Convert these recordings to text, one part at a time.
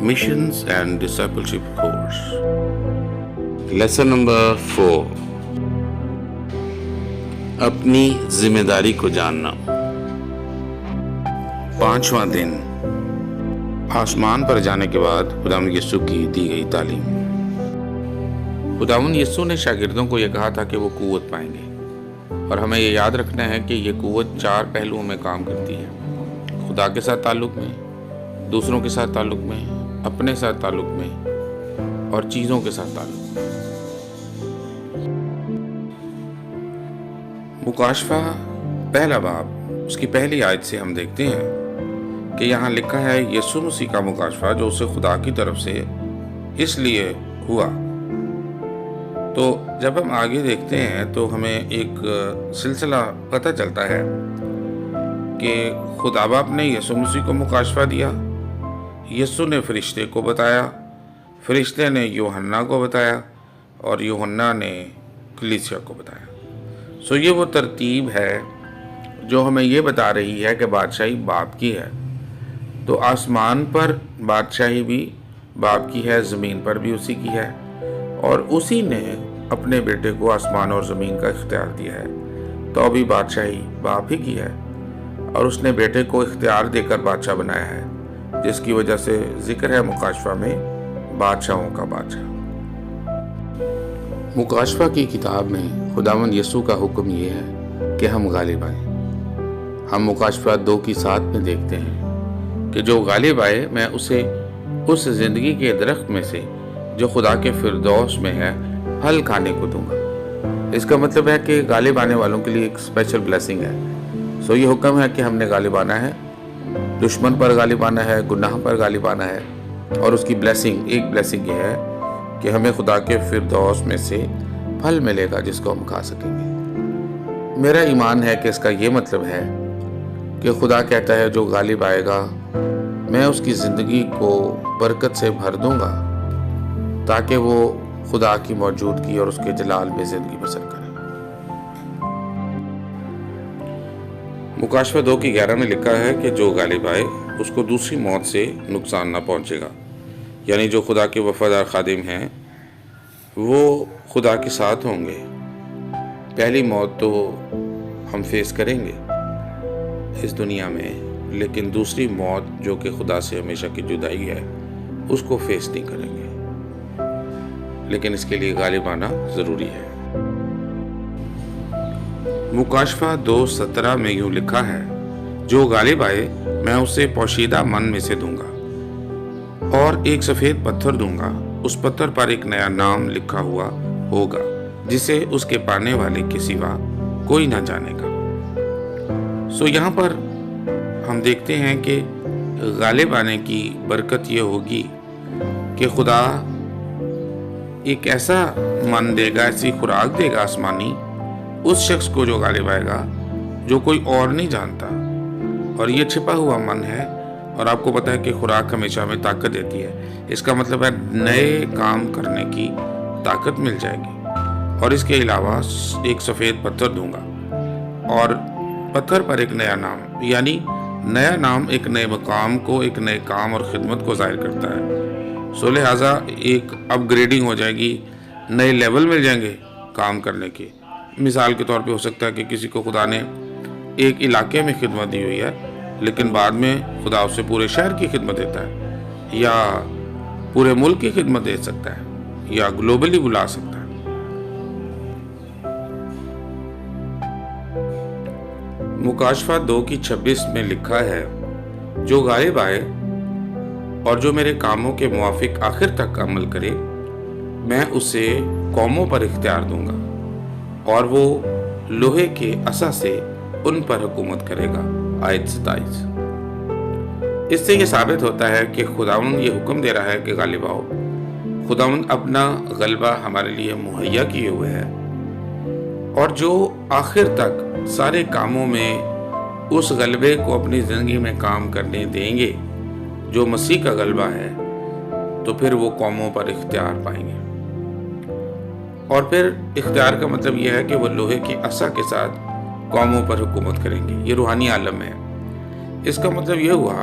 Missions and Discipleship Course. Lesson number 4. अपनी जिम्मेदारी को जानना। 5वां दिन। आसमान पर जाने के बाद खुदावंद यीशु की दी गई तालीम। खुदावंद यीशु ने शागिर्दों को यह कहा था कि वो कुव्वत पाएंगे, और हमें ये याद रखना है कि ये कुव्वत 4 पहलुओं में काम करती है। खुदा के साथ ताल्लुक में, दूसरों के साथ ताल्लुक में, अपने साथ ताल्लुक में और चीज़ों के साथ ताल्लुक में। मुकाशफा पहला बाब उसकी पहली आयत से हम देखते हैं कि यहाँ लिखा है यीशु मसीह का मुकाशफा जो उसे खुदा की तरफ से इसलिए हुआ। तो जब हम आगे देखते हैं तो हमें एक सिलसिला पता चलता है कि खुदा बाप ने यीशु मसीह को मुकाशफा दिया, यीशु ने फरिश्ते को बताया, फरिश्ते ने यूहन्ना को बताया और यूहन्ना ने कलीसिया को बताया। सो ये वो तरतीब है जो हमें ये बता रही है कि बादशाही बाप की है। तो आसमान पर बादशाही भी बाप की है, ज़मीन पर भी उसी की है, और उसी ने अपने बेटे को आसमान और ज़मीन का इख्तियार दिया है। तो अभी बादशाही बाप ही की है, और उसने बेटे को इख्तियार देकर बादशाह बनाया है, जिसकी वजह से जिक्र है मुकाशफा में बादशाहों का बादशाह। मुकाशफा की किताब में खुदावंद यीशु का हुक्म ये है कि हम गालिब आएँ। हम मुकाशफा 2:7 में देखते हैं कि जो गालिब आए मैं उसे उस ज़िंदगी के दरख्त में से जो खुदा के फिरदौस में है फल खाने को दूंगा। इसका मतलब है कि गालिब आने वालों के लिए एक स्पेशल ब्लेसिंग है। सो ये हुक्म है कि हमने गालिब आना है, दुश्मन पर गालिब आना है, गुनाह पर गालिब आना है, और उसकी एक ब्लेसिंग ये है कि हमें खुदा के फिरदौस में से फल मिलेगा जिसको हम खा सकेंगे। मेरा ईमान है कि इसका ये मतलब है कि खुदा कहता है जो गालिब आएगा मैं उसकी ज़िंदगी को बरकत से भर दूंगा ताकि वो खुदा की मौजूदगी और उसके जलाल में ज़िंदगी बसर करे। मुकाशफा 2:11 में लिखा है कि जो गालिब आए उसको दूसरी मौत से नुकसान ना पहुंचेगा। यानी जो खुदा के वफादार खादिम हैं वो खुदा के साथ होंगे। पहली मौत तो हम फेस करेंगे इस दुनिया में, लेकिन दूसरी मौत जो कि खुदा से हमेशा की जुदाई है उसको फेस नहीं करेंगे। लेकिन इसके लिए गालिब आना ज़रूरी है। मुकाशफा 2:17 में यूँ लिखा है जो गालिब आए मैं उसे पोशीदा मन में से दूंगा और एक सफ़ेद पत्थर दूंगा, उस पत्थर पर एक नया नाम लिखा हुआ होगा जिसे उसके पाने वाले के सिवा कोई ना जानेगा। सो यहाँ पर हम देखते हैं कि गालिब आने की बरकत ये होगी कि खुदा एक ऐसा मन देगा, ऐसी खुराक देगा आसमानी उस शख्स को जो गालिब आएगा, जो कोई और नहीं जानता। और ये छिपा हुआ मन है, और आपको पता है कि खुराक हमेशा हमें ताकत देती है। इसका मतलब है नए काम करने की ताकत मिल जाएगी। और इसके अलावा एक सफ़ेद पत्थर दूंगा, और पत्थर पर एक नया नाम, यानी नया नाम एक नए मकाम को, एक नए काम और ख़िदमत को ज़ाहिर करता है। सो लिहाजा एक अपग्रेडिंग हो जाएगी, नए लेवल मिल जाएंगे काम करने के। मिसाल के तौर पे हो सकता है कि किसी को खुदा ने एक इलाके में खिदमत दी हुई है, लेकिन बाद में खुदा उससे पूरे शहर की खिदमत देता है, या पूरे मुल्क की खिदमत दे सकता है, या ग्लोबली बुला सकता है। मुकाशफा 2:26 में लिखा है जो गालिब आए और जो मेरे कामों के मुआफिक आखिर तक अमल करे मैं उसे कौमों पर इख्तियार दूंगा और वो लोहे के असा से उन पर हुकूमत करेगा। आयत 27। इससे ये साबित होता है कि खुदावंद ये हुक्म दे रहा है कि गालिब आओ। खुदावंद अपना गलबा हमारे लिए मुहैया किए हुए है, और जो आखिर तक सारे कामों में उस गलबे को अपनी ज़िंदगी में काम करने देंगे जो मसीह का गलबा है, तो फिर वो कौमों पर इख्तियार पाएंगे। और फिर इख्तियार का मतलब यह है कि वो लोहे की असा के साथ कौमों पर हुकूमत करेंगे। ये रूहानी आलम है। इसका मतलब यह हुआ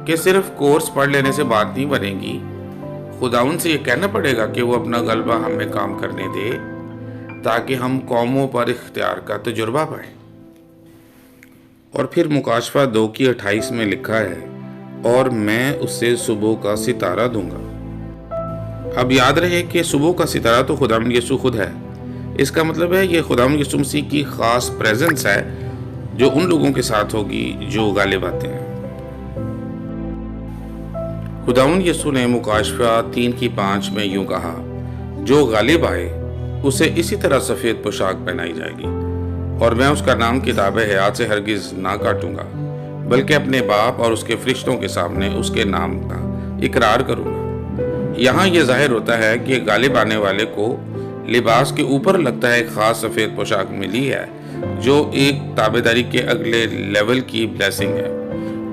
कि सिर्फ कोर्स पढ़ लेने से बात नहीं बनेगी, खुदाउन से ये कहना पड़ेगा कि वो अपना गलबा हमें काम करने दे ताकि हम कौमों पर इख्तियार का तजुर्बा पाएं। और फिर मुकाशफा 2 की 28 में लिखा है, और मैं उससे सुबह का सितारा दूंगा। अब याद रहे कि सुबह का सितारा तो खुदावंद यीशु खुद है। इसका मतलब है ये खुदावंद यीशु मसीह की खास प्रेजेंस है जो उन लोगों के साथ होगी जो गालिब आते हैं। खुदावंद यीशु ने मुकाशफा 3 की 5 में यूं कहा, जो गालिब आए उसे इसी तरह सफ़ेद पोशाक पहनाई जाएगी, और मैं उसका नाम किताब हयात से हरगिज़ ना काटूंगा, बल्कि अपने बाप और उसके फरिश्तों के सामने उसके नाम का इकरार करूंगा। यहाँ ये जाहिर होता है कि गालिब आने वाले को लिबास के ऊपर लगता है एक ख़ास सफ़ेद पोशाक मिली है जो एक ताबेदारी के अगले लेवल की ब्लेसिंग है।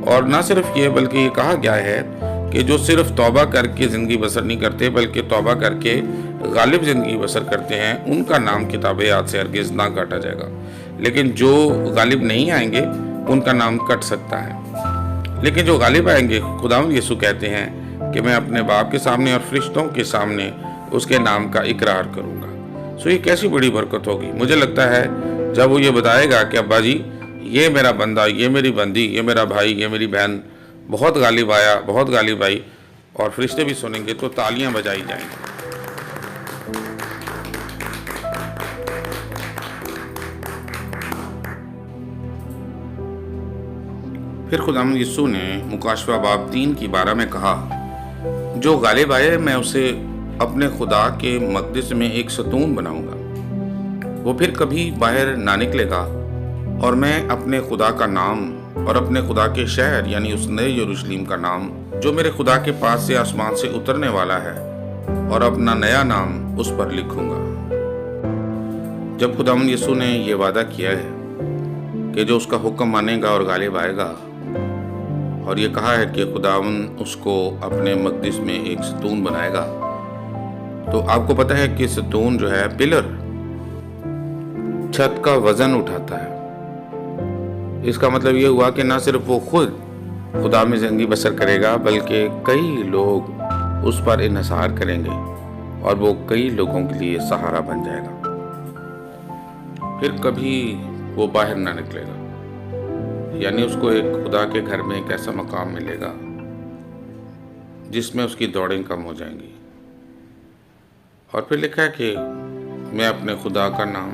और ना सिर्फ ये बल्कि ये कहा गया है कि जो सिर्फ तौबा करके ज़िंदगी बसर नहीं करते बल्कि तौबा करके गालिब ज़िंदगी बसर करते हैं, उनका नाम किताब हयात से हरगिज़ ना काटा जाएगा। लेकिन जो गालिब नहीं आएंगे उनका नाम कट सकता है। लेकिन जो गालिब आएंगे, खुदावंद यीशु कहते हैं कि मैं अपने बाप के सामने और फरिश्तों के सामने उसके नाम का इकरार करूँगा। सो ये कैसी बड़ी बरकत होगी। मुझे लगता है जब वो ये बताएगा कि अब्बा जी ये मेरा बंदा, ये मेरी बंदी, ये मेरा भाई, ये मेरी बहन बहुत गालिब आया, बहुत गालिब आई, और फरिश्ते भी सुनेंगे तो तालियां बजाई जाएंगी। फिर खुदावंद यीशु ने मुकाशफा बाब 3 की 12 में कहा, जो गालिब आए मैं उसे अपने खुदा के मकदस में एक सतून बनाऊंगा। वो फिर कभी बाहर ना निकलेगा, और मैं अपने खुदा का नाम और अपने खुदा के शहर यानी उस नए यरूशलेम का नाम जो मेरे खुदा के पास से आसमान से उतरने वाला है, और अपना नया नाम उस पर लिखूंगा। जब खुदावंद यीशु ने यह वादा किया है कि जो उसका हुक्म मानेगा और गालिब आएगा, और ये कहा है कि खुदावंद उसको अपने मकदस में एक सतून बनाएगा, तो आपको पता है कि सतून जो है पिलर छत का वजन उठाता है। इसका मतलब ये हुआ कि ना सिर्फ वो खुद खुदा में ज़िंदगी बसर करेगा बल्कि कई लोग उस पर इन्हिसार करेंगे और वो कई लोगों के लिए सहारा बन जाएगा। फिर कभी वो बाहर ना निकलेगा, यानी उसको एक खुदा के घर में एक ऐसा मकाम मिलेगा जिसमें उसकी दौड़ें कम हो जाएंगी। और फिर लिखा है कि मैं अपने खुदा का नाम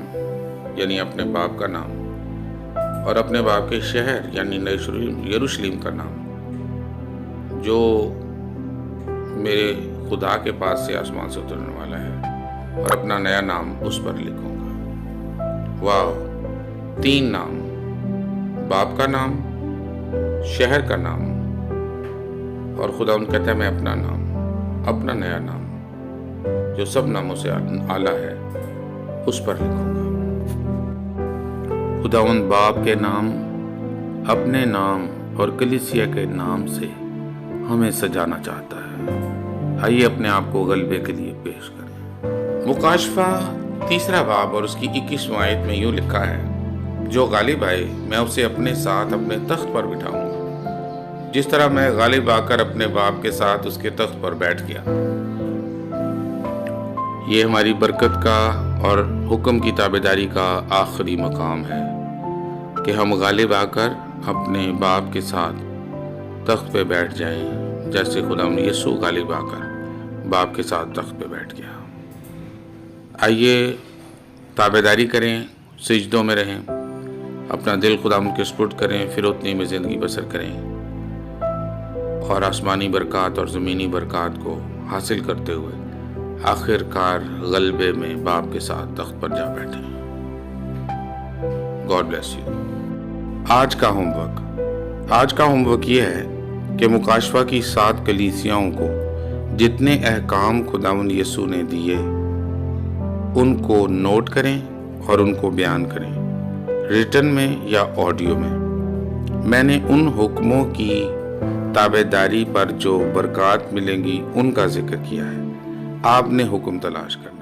यानी अपने बाप का नाम और अपने बाप के शहर यानी नए यरूशलेम का नाम जो मेरे खुदा के पास से आसमान से उतरने वाला है, और अपना नया नाम उस पर लिखूंगा। वाह, 3 नाम, बाप का नाम, शहर का नाम, और खुदा उन कहता है मैं अपना नाम, अपना नया नाम जो सब नामों से आला है उस पर लिखूंगा। खुदावंद बाप के नाम, अपने नाम और कलीसिया के नाम से हमें सजाना चाहता है। आइए अपने आप को गलबे के लिए पेश करें। मुकाशफा 3 बाब और उसकी 21वां आयत में यूं लिखा है, जो गालिब आए मैं उसे अपने साथ अपने तख्त पर बिठाऊंगा, जिस तरह मैं गालिब आकर अपने बाप के साथ उसके तख्त पर बैठ गया। ये हमारी बरकत का और हुक्म की ताबेदारी का आखिरी मकाम है कि हम गालिब आकर अपने बाप के साथ तख्त पे बैठ जाएं, जैसे खुदावंद यीशु गालिब आकर बाप के साथ तख्त पे बैठ गया। आइए ताबेदारी करें, सिजदों में रहें, अपना दिल खुदावंद के सुपुर्द करें, फिर उतनी में ज़िंदगी बसर करें और आसमानी बरक़ात और ज़मीनी बरक़ात को हासिल करते हुए आखिरकार गलबे में बाप के साथ तख्त पर जा बैठे। God bless you. आज का होमवर्क ये है कि मुकाशफा की 7 कलीसियाओं को जितने अहकाम खुदावंद यीशु ने दिए उनको नोट करें और उनको बयान करें, रिटन में या ऑडियो में। मैंने उन हुक्मों की ताबेदारी पर जो बरक़ात मिलेंगी उनका जिक्र किया है। आपने हुक्म तलाश करना।